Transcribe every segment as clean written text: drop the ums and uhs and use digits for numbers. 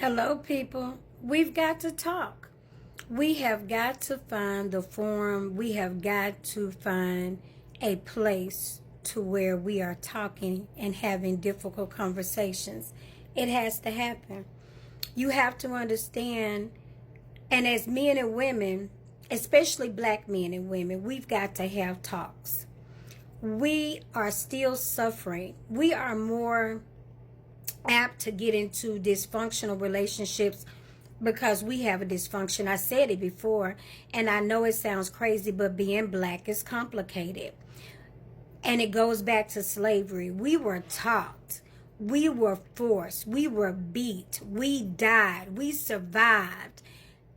Hello, people. We've got to talk. We have got to find the forum. We have got to find a place to where we are talking and having difficult conversations. It has to happen. You have to understand, and as men and women, especially black men and women, we've got to have talks. We are still suffering. We are more apt to get into dysfunctional relationships because we have a dysfunction. I said it before, and I know it sounds crazy, but being black is complicated. And it goes back to slavery. We were taught, we were forced, we were beat, we died, we survived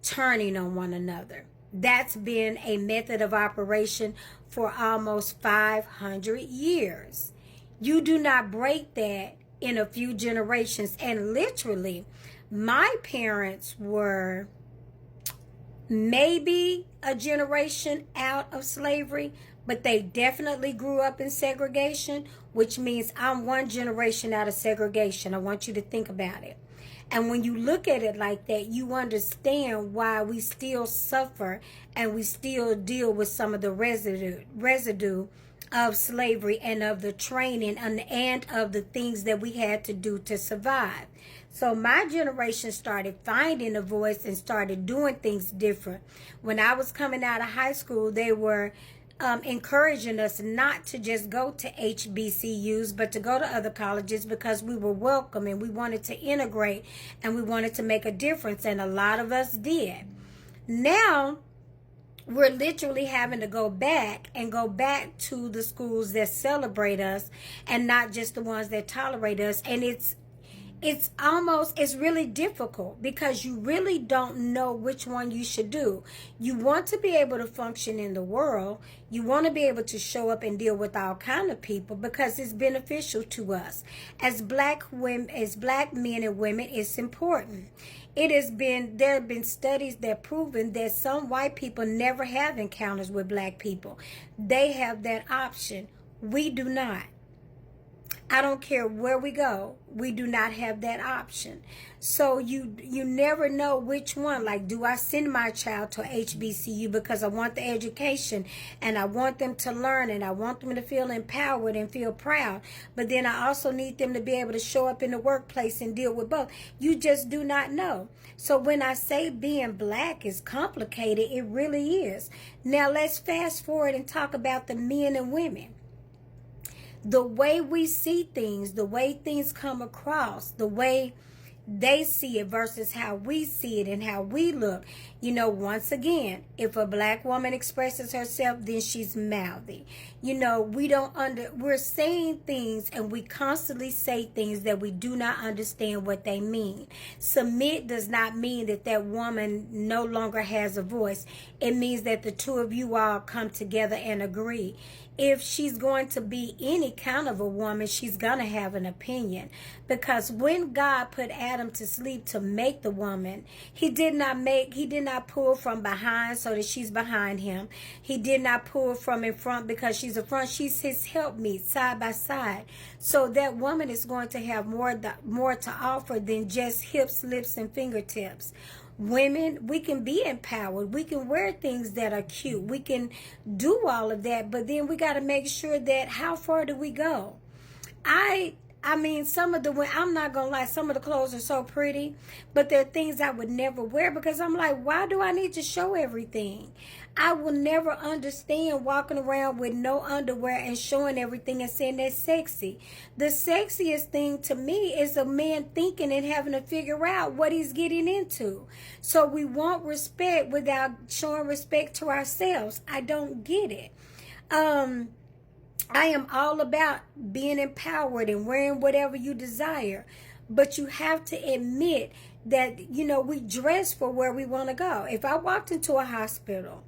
turning on one another. That's been a method of operation for almost 500 years. You do not break that in a few generations. And literally, my parents were maybe a generation out of slavery, but they definitely grew up in segregation, which means I'm one generation out of segregation. I want you to think about it. And when you look at it like that, you understand why we still suffer and we still deal with some of the residue of slavery and of the training and of the things that we had to do to survive. So my generation started finding a voice and started doing things different. When I was coming out of high school, they were encouraging us not to just go to HBCUs, but to go to other colleges because we were welcome and we wanted to integrate and we wanted to make a difference. And a lot of us did. Now, we're literally having to go back to the schools that celebrate us and not just the ones that tolerate us. And it's really difficult because you really don't know which one you should do. You want to be able to function in the world. You want to be able to show up and deal with all kind of people because it's beneficial to us. As black women, as black men and women, it's important. There have been studies that proven that some white people never have encounters with black people. They have that option. We do not. I don't care where we go. We do not have that option. So you never know which one. Like, do I send my child to HBCU because I want the education and I want them to learn and I want them to feel empowered and feel proud. But then I also need them to be able to show up in the workplace and deal with both. You just do not know. So when I say being black is complicated, it really is. Now let's fast forward and talk about the men and women. The way we see things, the way things come across, the way they see it versus how we see it and how we look. Once again, if a black woman expresses herself, then she's mouthy. We're saying things and we constantly say things that we do not understand what they mean. Submit does not mean that woman no longer has a voice. It means that the two of you all come together and agree. If she's going to be any kind of a woman, she's going to have an opinion. Because when God put Adam to sleep to make the woman, he did not pull from behind so that she's behind him. He did not pull from in front because she's a front. She's his helpmeet side by side. So that woman is going to have more to offer than just hips, lips, and fingertips. Women, we can be empowered. We can wear things that are cute. We can do all of that. But then we got to make sure that how far do we go? I mean, I'm not going to lie, some of the clothes are so pretty, but there are things I would never wear because I'm like, why do I need to show everything? I will never understand walking around with no underwear and showing everything and saying that's sexy. The sexiest thing to me is a man thinking and having to figure out what he's getting into. So we want respect without showing respect to ourselves. I don't get it. I am all about being empowered and wearing whatever you desire. But you have to admit that, we dress for where we want to go. If I walked into a hospital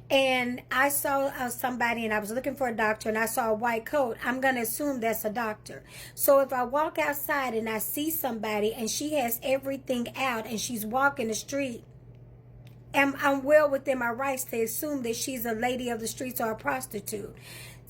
and I saw somebody and I was looking for a doctor and I saw a white coat, I'm going to assume that's a doctor. So if I walk outside and I see somebody and she has everything out and she's walking the street, I'm well within my rights to assume that she's a lady of the streets or a prostitute.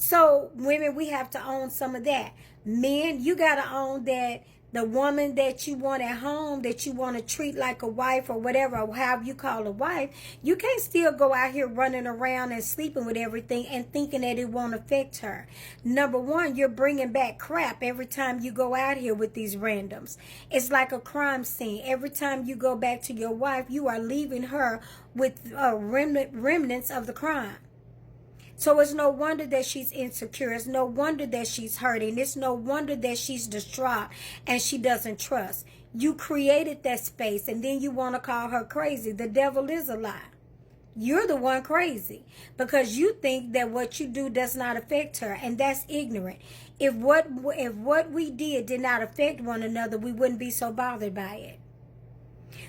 So women, we have to own some of that. Men, you got to own that The woman that you want at home, that you want to treat like a wife or whatever, or however you call a wife, you can't still go out here running around and sleeping with everything and thinking that it won't affect her. Number one, you're bringing back crap every time you go out here with these randoms. It's like a crime scene. Every time you go back to your wife, you are leaving her with remnants of the crime. So it's no wonder that she's insecure. It's no wonder that she's hurting. It's no wonder that she's distraught and she doesn't trust. You created that space and then you want to call her crazy. The devil is a lie. You're the one crazy because you think that what you do does not affect her, and that's ignorant. If what we did not affect one another, we wouldn't be so bothered by it.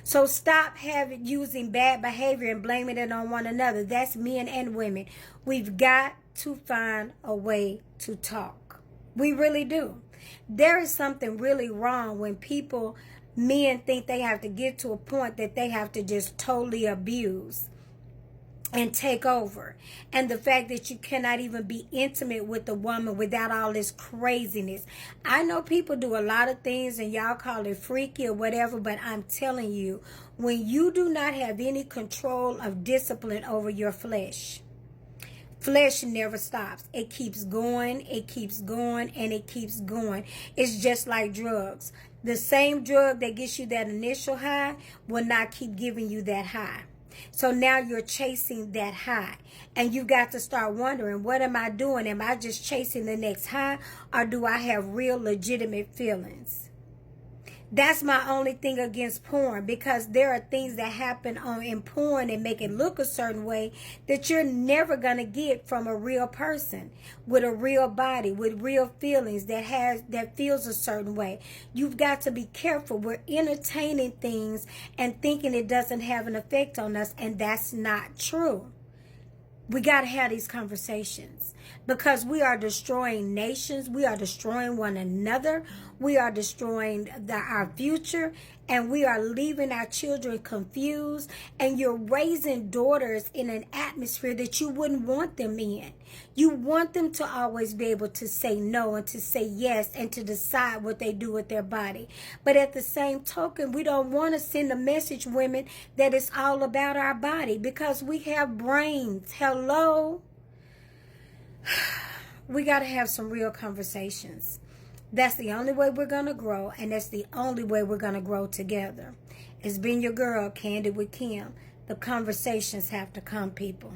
So stop using bad behavior and blaming it on one another. That's men and women. We've got to find a way to talk. We really do. There is something really wrong when men think they have to get to a point that they have to just totally abuse and take over. And the fact that you cannot even be intimate with a woman without all this craziness. I know people do a lot of things and y'all call it freaky or whatever, but I'm telling you, when you do not have any control of discipline over your flesh never stops. It keeps going, it keeps going, and it keeps going. It's just like drugs. The same drug that gets you that initial high will not keep giving you that high. So now you're chasing that high, and you got to start wondering, what am I doing? Am I just chasing the next high, or do I have real legitimate feelings? That's my only thing against porn, because there are things that happen in porn and make it look a certain way that you're never going to get from a real person with a real body, with real feelings that feels a certain way. You've got to be careful. We're entertaining things and thinking it doesn't have an effect on us, and that's not true. We got to have these conversations because we are destroying nations. We are destroying one another. We are destroying our future, and we are leaving our children confused. And you're raising daughters in an atmosphere that you wouldn't want them in. You want them to always be able to say no and to say yes and to decide what they do with their body. But at the same token, we don't want to send a message, women, that it's all about our body, because we have brains. Hello? We got to have some real conversations. That's the only way we're going to grow, and that's the only way we're going to grow together. It's been your girl, Candid with Kim. The conversations have to come, people.